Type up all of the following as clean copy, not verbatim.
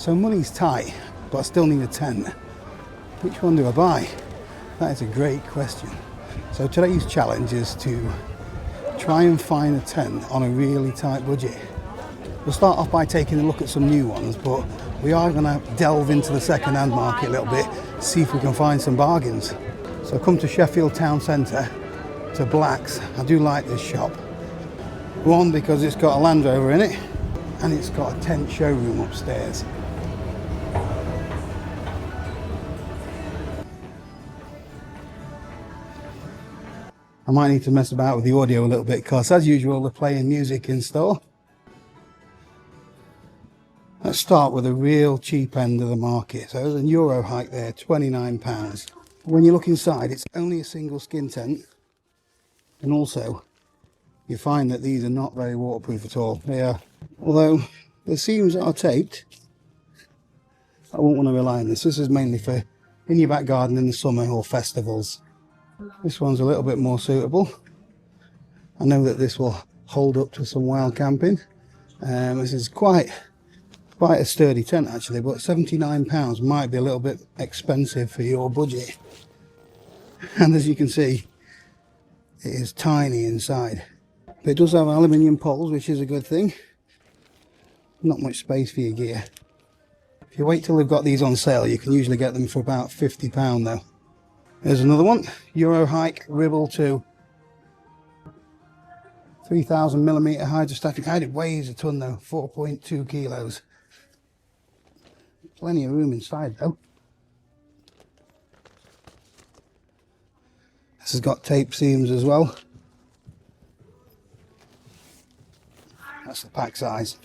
So money's tight, but I still need a tent. Which one do I buy? That is a great question. So today's challenge is to try and find a tent on a really tight budget. We'll start off by taking a look at some new ones, but we are going to delve into the second-hand market a little bit, see if we can find some bargains. So I've come to Sheffield Town Centre, to Black's. I do like this shop. One, because it's got a Land Rover in it, and it's got a tent showroom upstairs. I might need to mess about with the audio a little bit because, as usual, they're playing music in store. Let's start with a real cheap end of the market. So there's a Euro hike there, £29. When you look inside, it's only a single skin tent, and also you find that these are not very waterproof at all. They are, although the seams are taped, I won't want to rely on this. This is mainly for in your back garden in the summer or festivals. This one's a little bit more suitable. I know that this will hold up to some wild camping. This is quite a sturdy tent actually, but £79 might be a little bit expensive for your budget. And as you can see, it is tiny inside. But it does have aluminium poles, which is a good thing. Not much space for your gear. If you wait till they've got these on sale, you can usually get them for about £50 though. There's another one, Euro Hike Ribble 2. 3000mm hydrostatic height. It weighs a ton though, 4.2 kilos. Plenty of room inside though. This has got tape seams as well. That's the pack size.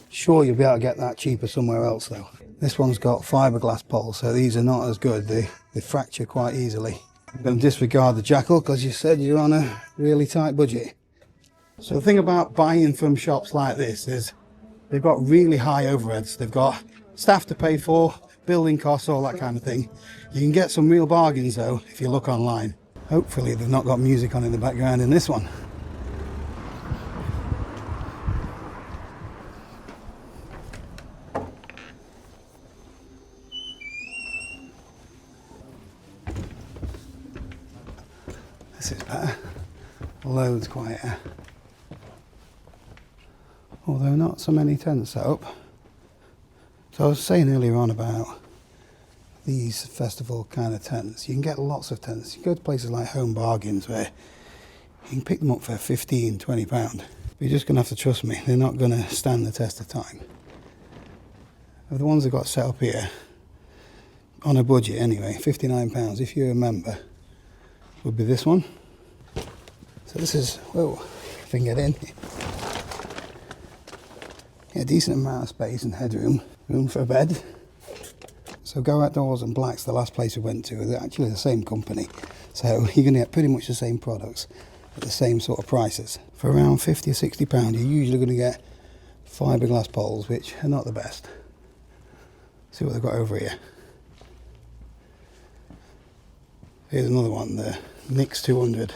Sure, you'll be able to get that cheaper somewhere else though. This one's got fiberglass poles, so these are not as good. They fracture quite easily. I'm going to disregard the jackal because you said you're on a really tight budget. So the thing about buying from shops like this is they've got really high overheads. They've got staff to pay for, building costs, all that kind of thing. You can get some real bargains though if you look online. Hopefully they've not got music on in the background in this one. This is better. Loads quieter. Although not so many tents set up. So I was saying earlier on about these festival kind of tents. You can get lots of tents. You go to places like Home Bargains where you can pick them up for £15, £20. But you're just going to have to trust me. They're not going to stand the test of time. Of the ones I've got set up here, on a budget anyway, £59 if you're a member, would be this one. So this is, whoa, if I can get in. Yeah, a decent amount of space and headroom, room for a bed. So Go Outdoors and Black's, the last place we went to, they're actually the same company. So you're going to get pretty much the same products at the same sort of prices. For around £50 or £60, you're usually going to get fiberglass poles, which are not the best. See what they've got over here. Here's another one, the Nix 200.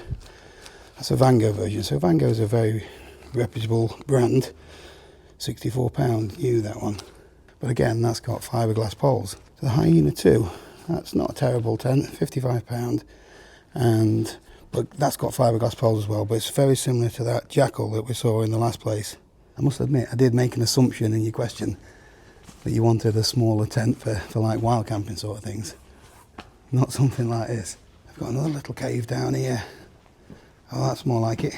That's a Van Gogh version. So Van Gogh is a very reputable brand. £64 new, that one. But again, that's got fiberglass poles. So the Hyena 2, that's not a terrible tent, £55. But that's got fiberglass poles as well, but it's very similar to that Jackal that we saw in the last place. I must admit, I did make an assumption in your question that you wanted a smaller tent for like wild camping sort of things. Not something like this. I've got another little cave down here. Oh, that's more like it.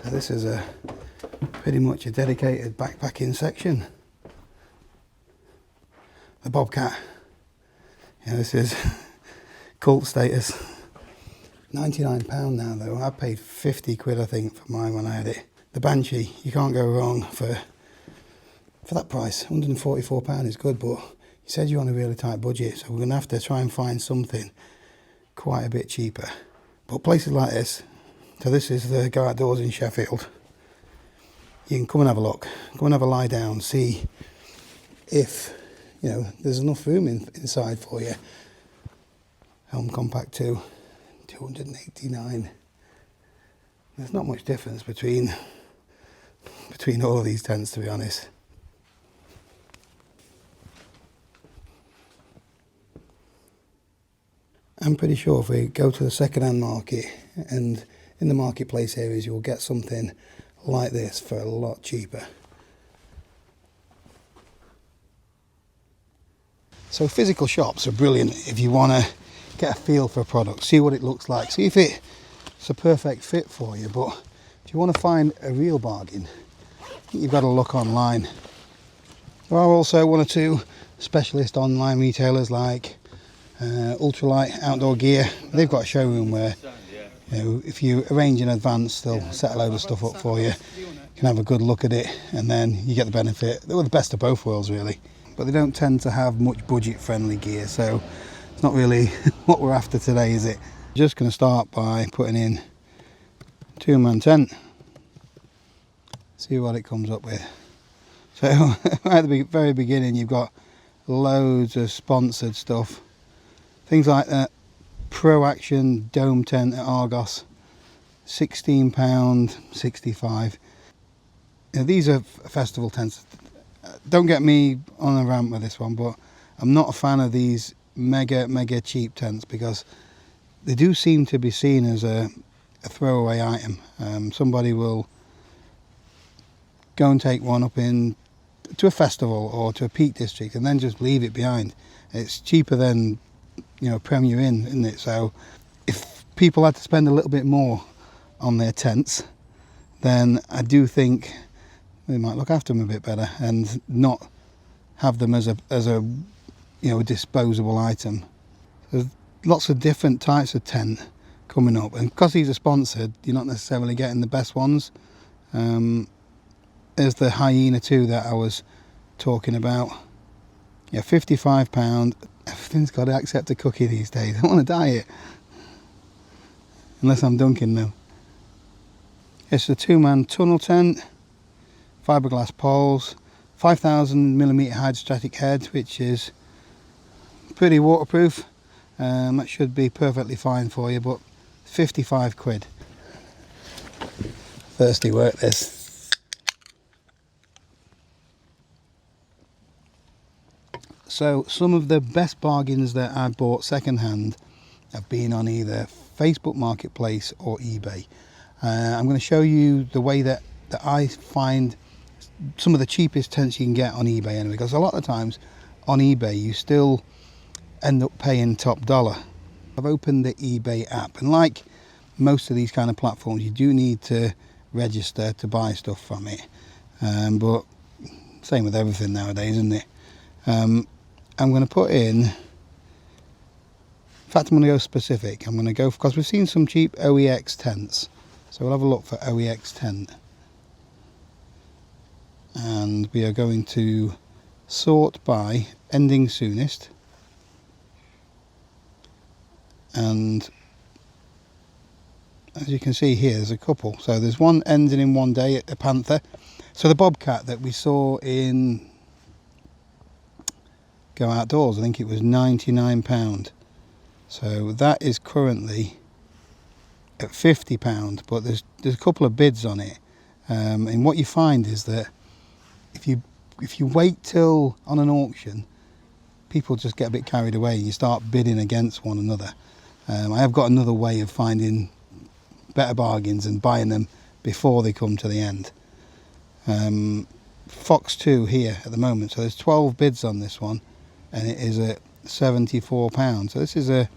So this is pretty much a dedicated backpacking section. The Bobcat. Yeah, this is cult status. £99 now though. I paid 50 quid I think for mine when I had it. The Banshee, you can't go wrong for that price. £144 is good, but you said you're on a really tight budget, so we're going to have to try and find something quite a bit cheaper. But places like this, so this is the Go Outdoors in Sheffield. You can come and have a look, come and have a lie down, see if there's enough room inside for you. Helm Compact 2, 289. There's not much difference between all of these tents, to be honest. I'm pretty sure if we go to the second-hand market and in the marketplace areas, you'll get something like this for a lot cheaper. So physical shops are brilliant if you want to get a feel for a product, see what it looks like, see if it's a perfect fit for you. But if you want to find a real bargain, I think you've got to look online. There are also one or two specialist online retailers like Ultralight Outdoor Gear. They've got a showroom where, you know, if you arrange in advance, they'll set a load of stuff up for you. You can have a good look at it, and then you get the benefit. They're the best of both worlds, really. But they don't tend to have much budget-friendly gear, so it's not really what we're after today, is it? Just going to start by putting in two-man tent. See what it comes up with. So at the very beginning, you've got loads of sponsored stuff. Things like that Pro Action dome tent at Argos, £16.65. Now, these are festival tents. Don't get me on a rant with this one, but I'm not a fan of these mega cheap tents because they do seem to be seen as a throwaway item. Somebody will go and take one up to a festival or to a Peak District and then just leave it behind. It's cheaper than, you know, Premier Inn, isn't it? So if people had to spend a little bit more on their tents, then I do think they might look after them a bit better and not have them as a you know, a disposable item. There's lots of different types of tent coming up, and because these are sponsored, you're not necessarily getting the best ones. There's the Hyena 2 that I was talking about. Yeah, £55. Everything's got to accept a cookie these days. I don't want to diet. Unless I'm dunking them. It's a two-man tunnel tent. Fiberglass poles. 5,000mm hydrostatic head, which is pretty waterproof. That should be perfectly fine for you, but 55 quid. Thirsty work this. So some of the best bargains that I've bought second-hand have been on either Facebook Marketplace or eBay. I'm going to show you the way that I find some of the cheapest tents you can get on eBay anyway, because a lot of times on eBay you still end up paying top dollar. I've opened the eBay app, and like most of these kind of platforms, you do need to register to buy stuff from it, but same with everything nowadays, isn't it? I'm going to put in fact, I'm going to go specific. I'm going to go, because we've seen some cheap OEX tents, so we'll have a look for OEX tent, and we are going to sort by ending soonest, and as you can see here, there's a couple. So there's one ending in one day at a Panther. So the Bobcat that we saw in Go Outdoors, I think it was £99. So that is currently at £50, but there's a couple of bids on it. And what you find is that if you wait till on an auction, people just get a bit carried away and you start bidding against one another. I have got another way of finding better bargains and buying them before they come to the end. Fox 2 here at the moment, so there's 12 bids on this one, and it is at £74. So this is a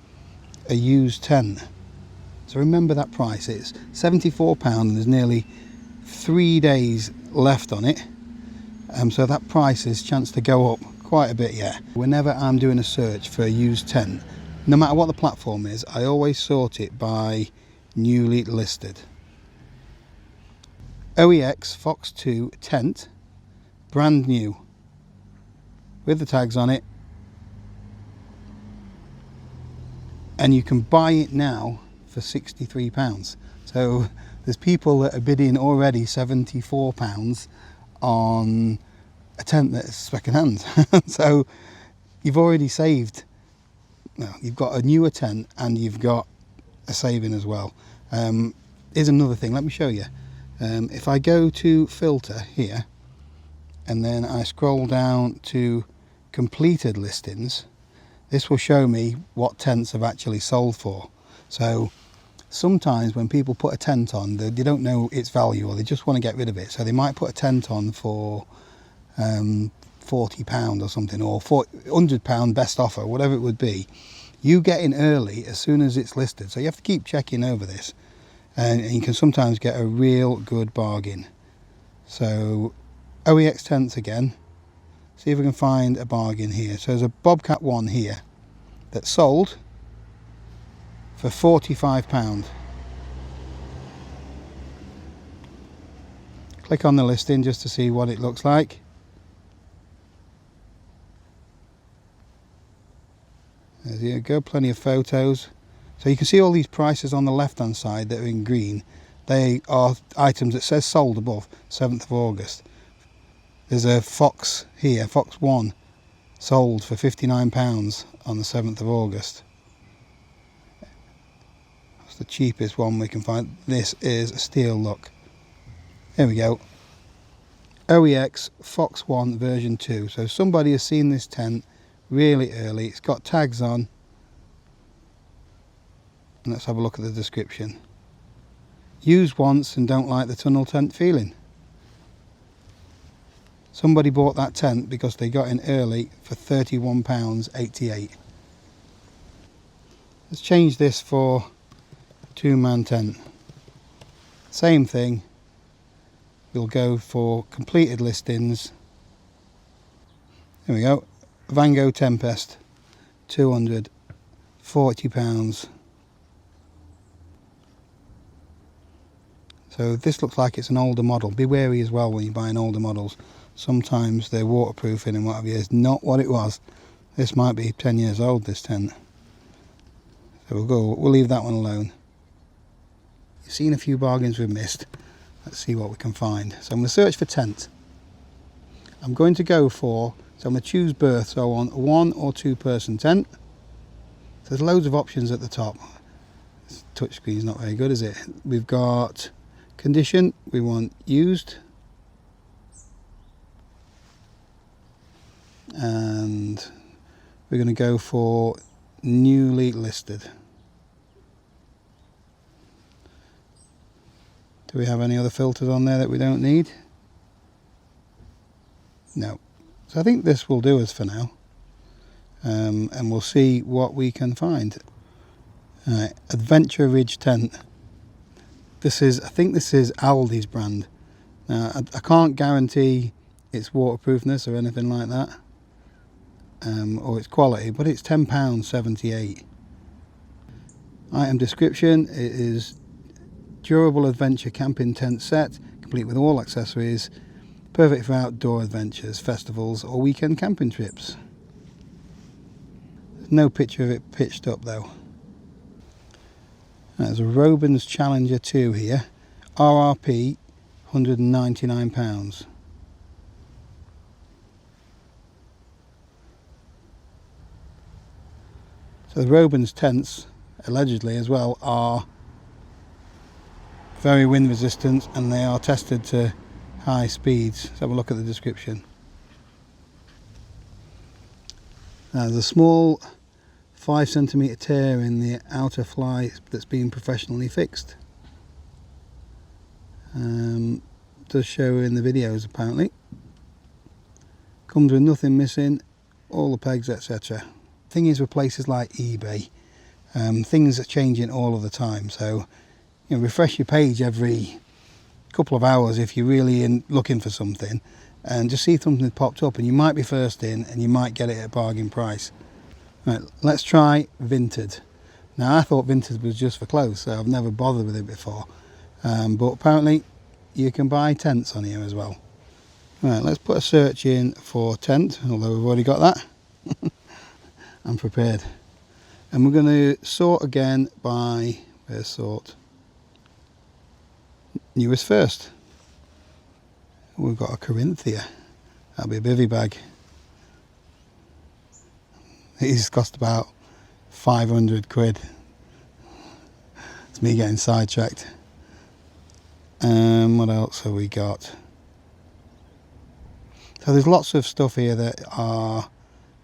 used tent. So remember that price, it's £74 and there's nearly 3 days left on it. So that price is chance to go up quite a bit yet. Whenever I'm doing a search for a used tent, no matter what the platform is, I always sort it by newly listed. OEX Fox 2 tent, brand new, with the tags on it, and you can buy it now for £63. So there's people that are bidding already £74 on a tent that's second hand. So you've already saved. Well, you've got a newer tent and you've got a saving as well. Here's another thing, let me show you. If I go to filter here and then I scroll down to completed listings, This will show me what tents have actually sold for. So sometimes when people put a tent on, they don't know its value, or they just want to get rid of it. So they might put a tent on for £40 or something, or £100 best offer, whatever it would be. You get in early as soon as it's listed. So you have to keep checking over this, and you can sometimes get a real good bargain. So OEX tents again. See if we can find a bargain here. So there's a Bobcat one here that sold for £45. Click on the listing just to see what it looks like. There you go, plenty of photos. So you can see all these prices on the left hand side that are in green. They are items that says sold above, 7th of August. There's a Fox here, Fox 1, sold for £59 on the 7th of August. That's the cheapest one we can find. This is a steel look. There we go. OEX Fox 1 version 2. So somebody has seen this tent really early. It's got tags on. And let's have a look at the description. Used once and don't like the tunnel tent feeling. Somebody bought that tent because they got in early for £31.88. Let's change this for a 2-man tent. Same thing. We'll go for completed listings. There we go. Van Gogh Tempest, £240. So this looks like it's an older model. Be wary as well when you're buying older models. Sometimes they're waterproofing and what have you. It's not what it was. This might be 10 years old, this tent. So we'll leave that one alone. You've seen a few bargains we've missed. Let's see what we can find. So I'm going to search for tent. I'm going to go for, so I'm going to choose berth. So I want a 1 or 2 person tent. So there's loads of options at the top. This touchscreen's not very good, is it? We've got condition, we want used. And we're going to go for newly listed. Do we have any other filters on there that we don't need? No. So I think this will do us for now. And we'll see what we can find. Adventure Ridge tent. I think this is Aldi's brand. Now I can't guarantee its waterproofness or anything like that. Or its quality, but it's £10.78. Item description: it is durable adventure camping tent set, complete with all accessories, perfect for outdoor adventures, festivals or weekend camping trips. There's no picture of it pitched up though. There's a Robins Challenger 2 here, RRP £199. So the Robins tents, allegedly as well, are very wind resistant and they are tested to high speeds. Let's have a look at the description. Now, there's a small 5cm tear in the outer fly that's been professionally fixed. Does show in the videos apparently. Comes with nothing missing, all the pegs, etc. Thing is, with places like eBay, things are changing all of the time, so refresh your page every couple of hours if you're really looking for something, and just see if something popped up and you might be first in and you might get it at a bargain price. Right, let's try Vinted. Now I thought Vinted was just for clothes, so I've never bothered with it before, but apparently you can buy tents on here as well. Right, let's put a search in for tent, although we've already got that. I'm prepared. And we're going to sort again by, where's sort? Newest first. We've got a Corinthia. That'll be a bivvy bag. These cost about 500 quid. It's me getting sidetracked. What else have we got? So there's lots of stuff here that are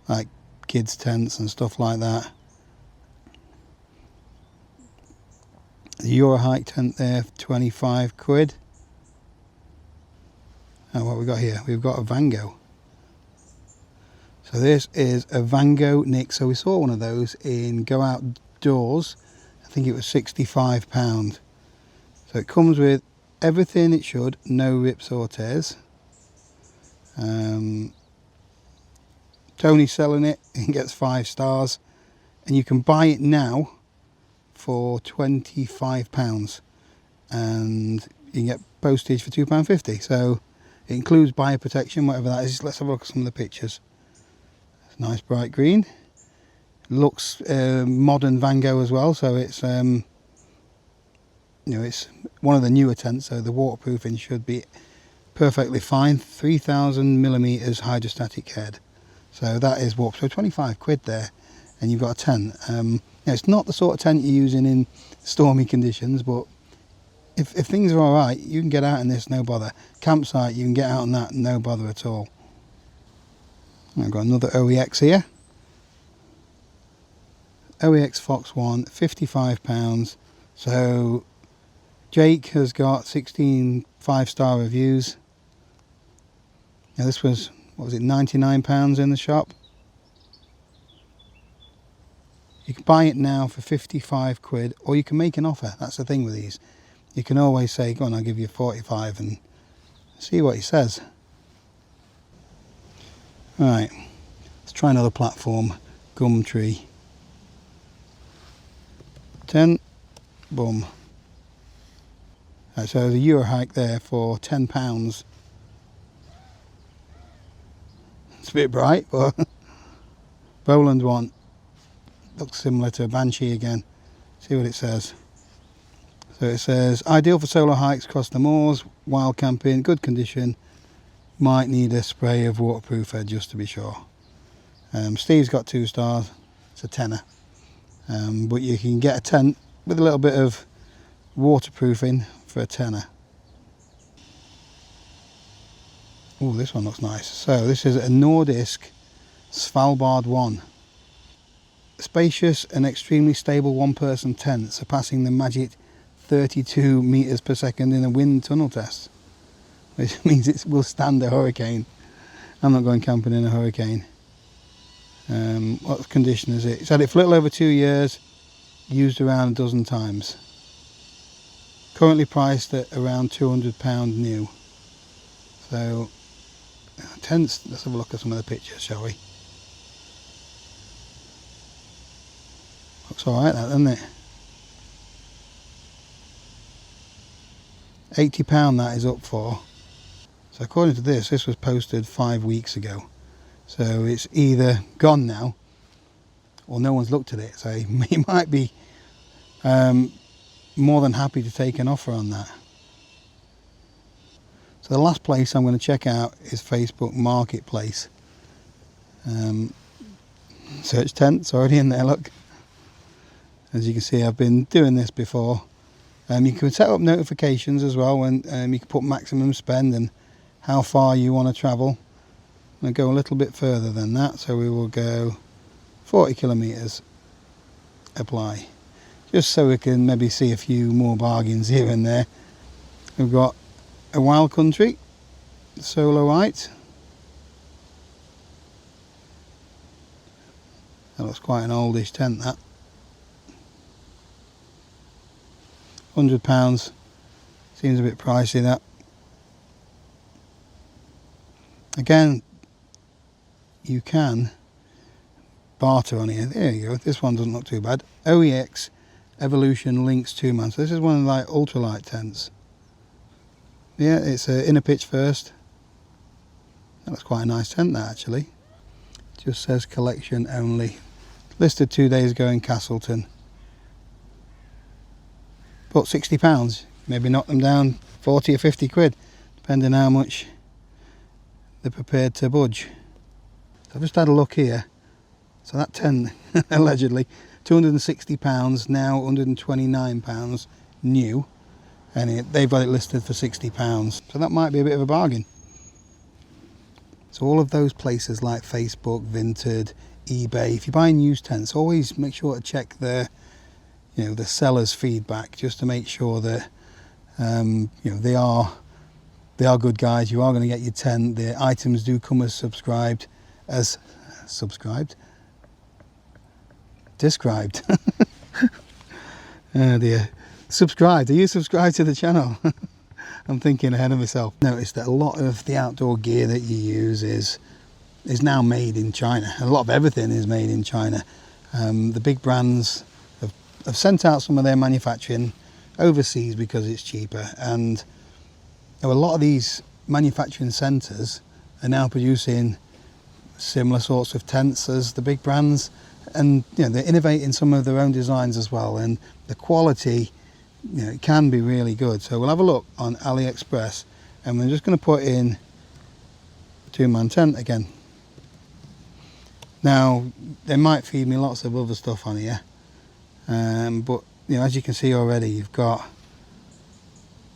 like kids tents and stuff like that. The Eurohike tent there, 25 quid. And what we got here? We've got a Vango. So this is a Vango Nick. So we saw one of those in Go Outdoors. I think it was £65. So it comes with everything it should, no rips or tears. Tony's selling it, he gets 5 stars, and you can buy it now for £25, and you can get postage for £2.50. So it includes buyer protection, whatever that is. Let's have a look at some of the pictures. It's nice bright green. Looks modern Vango as well, so it's it's one of the newer tents, so the waterproofing should be perfectly fine. 3000mm hydrostatic head, so that is what, so 25 quid there, and you've got a tent. It's not the sort of tent you're using in stormy conditions, but if things are all right, you can get out in this, no bother. Campsite, you can get out on that, no bother at all. I've got another OEX here. OEX Fox 1, £55. So Jake has got 16 5-star reviews. Now this was, what was it, £99 in the shop. You can buy it now for 55 quid, or you can make an offer. That's the thing with these. You can always say, go on, I'll give you 45, and see what he says. Right, let's try another platform. Gumtree. Tent, boom. Right, so the Eurohike there for £10. It's a bit bright, but Boland one looks similar to a Banshee again. See what it says. So it says, ideal for solo hikes across the moors, wild camping, good condition. Might need a spray of waterproof head just to be sure. Steve's got 2 stars. It's a tenner. But you can get a tent with a little bit of waterproofing for a tenner. Oh, this one looks nice. So this is a Nordisk Svalbard 1. Spacious and extremely stable one-person tent, surpassing the magic 32 meters per second in a wind tunnel test, which means it will stand a hurricane. I'm not going camping in a hurricane. What condition is it? It's had it for a little over 2 years, used around a dozen times. Currently priced at around £200 new. So tents, let's have a look at some of the pictures, shall we? Looks alright that, doesn't it? £80 that is up for. So according to this was posted 5 weeks ago. So it's either gone now, or no one's looked at it. So he might be more than happy to take an offer on that. So the last place I'm going to check out is Facebook Marketplace. Search tents already in there, look. As you can see, I've been doing this before. You can set up notifications as well, and you can put maximum spend and how far you want to travel. I'm going to go a little bit further than that, so we will go 40 kilometres, apply. Just so we can maybe see a few more bargains here and there. We've got a Wild Country, solo height. That looks quite an oldish tent, that. £100, seems a bit pricey, that. Again, you can barter on here. There you go, this one doesn't look too bad. OEX Evolution Lynx 2-man. So this is one of the like ultralight tents. Yeah, it's inner pitch first. That looks quite a nice tent, that actually. Just says collection only. Listed 2 days ago in Castleton. But £60, maybe knock them down 40 or 50 quid, depending how much they're prepared to budge. So I've just had a look here. So that tent, allegedly, £260, now £129 new, and they've got it listed for £60. So that might be a bit of a bargain. So all of those places like Facebook, Vinted, eBay, if you're buying used tents, always make sure to check the seller's feedback, just to make sure that they are good guys. You are going to get your tent. The items do come as described. Oh dear. Subscribed. Are you subscribed to the channel? I'm thinking ahead of myself. Notice that a lot of the outdoor gear that you use is now made in China. A lot of everything is made in China. The big brands have sent out some of their manufacturing overseas because it's cheaper, and a lot of these manufacturing centres are now producing similar sorts of tents as the big brands, and they're innovating some of their own designs as well, and the quality it can be really good. So we'll have a look on AliExpress, and we're just going to put in two-man tent again. Now they might feed me lots of other stuff on here, but as you can see already, you've got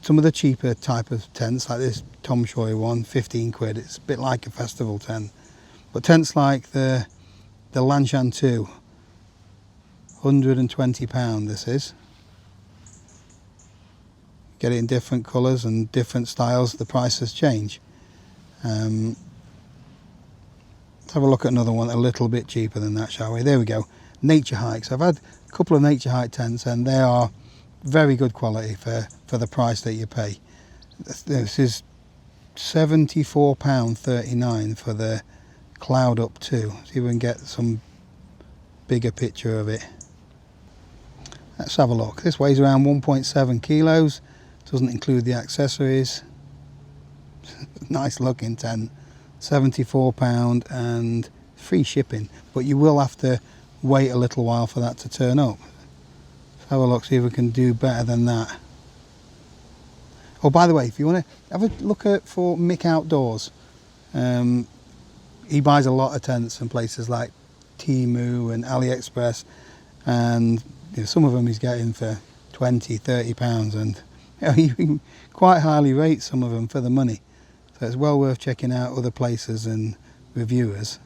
some of the cheaper type of tents like this Tom Sawyer one, 15 quid. It's a bit like a festival tent. But tents like the Lanshan 2, £120 this is. Get it in different colours and different styles, the prices change. Let's have a look at another one a little bit cheaper than that, shall we? There we go. Nature Hikes. I've had a couple of Nature Hike tents, and they are very good quality for the price that you pay. This is £74.39 for the Cloud Up 2. See if we can get some bigger picture of it. Let's have a look. This weighs around 1.7 kilos. Doesn't include the accessories. Nice looking tent. £74 and free shipping, but you will have to wait a little while for that to turn up. Let's have a look, see if we can do better than that. Oh, by the way, if you want to have a look for Mick Outdoors, he buys a lot of tents from places like Temu and AliExpress, and some of them he's getting for £20-30, and you can quite highly rate some of them for the money. So it's well worth checking out other places and reviewers.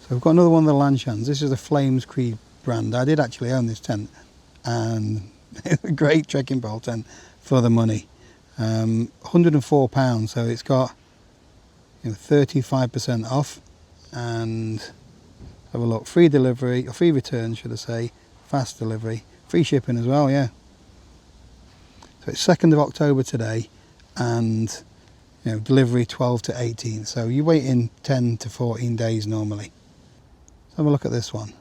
So we've got another one of the Lanshans. This is a Flames Creed brand. I did actually own this tent, and it's a great trekking pole tent for the money. £104, so it's got 35% off, and have a look, free delivery, or free return should I say, fast delivery, free shipping as well, yeah. So it's 2nd of October today, and delivery 12 to 18, so you're waiting 10 to 14 days normally. Let's have a look at this one.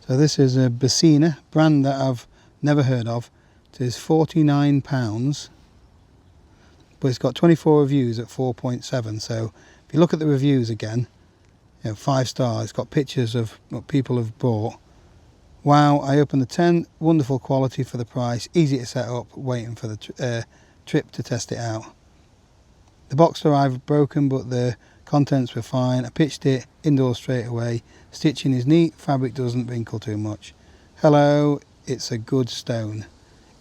So this is a Messner brand that I've never heard of. It is £49, but it's got 24 reviews at 4.7. So if you look at the reviews again, 5 stars. It's got pictures of what people have bought. Wow, I opened the tent, wonderful quality for the price, easy to set up, waiting for the trip to test it out. The box arrived broken, but the contents were fine. I pitched it indoors straight away. Stitching is neat, fabric doesn't wrinkle too much. Hello, it's a good stone.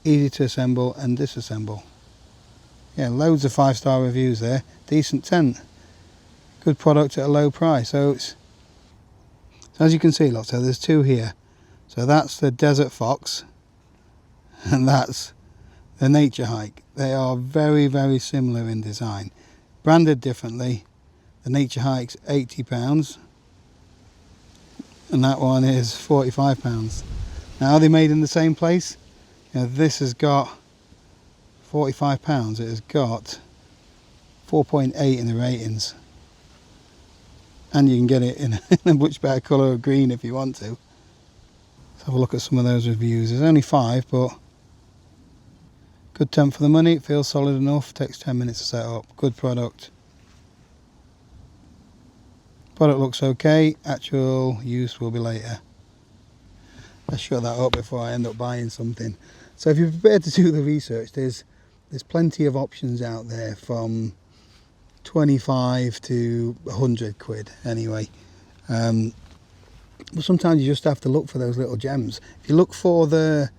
Easy to assemble and disassemble. Yeah, loads of 5-star reviews there. Decent tent. Good product at a low price. So as you can see, look, so there's 2 here. So that's the Desert Fox, and that's the Nature Hike. They are very, very similar in design. Branded differently. The Nature Hike's £80, and that one is £45. Now, are they made in the same place? This has got £45. It has got 4.8 in the ratings, and you can get it in a much better colour of green if you want to. Let's have a look at some of those reviews. There's only 5, but good tent for the money. It feels solid enough. Takes 10 minutes to set up. Good product. Product looks okay. Actual use will be later. Let's shut that up before I end up buying something. So if you're prepared to do the research, there's plenty of options out there from 25 to 100 quid anyway. But sometimes you just have to look for those little gems. If you look for the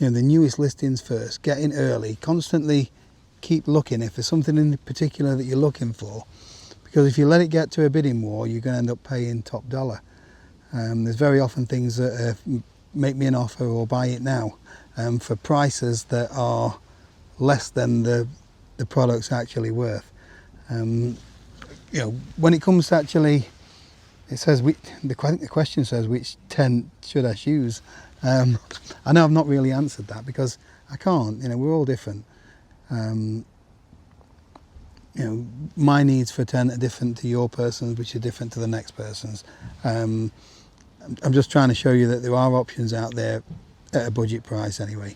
newest listings first, get in early, constantly keep looking if there's something in particular that you're looking for, because if you let it get to a bidding war, you're going to end up paying top dollar. There's very often things that make me an offer or buy it now for prices that are less than the product's actually worth. You know, when it comes to actually, it says the question says which tent should I choose. I know I've not really answered that because I can't. You know, we're all different. You know, my needs for tent are different to your person's, which are different to the next person's. I'm just trying to show you that there are options out there at a budget price anyway.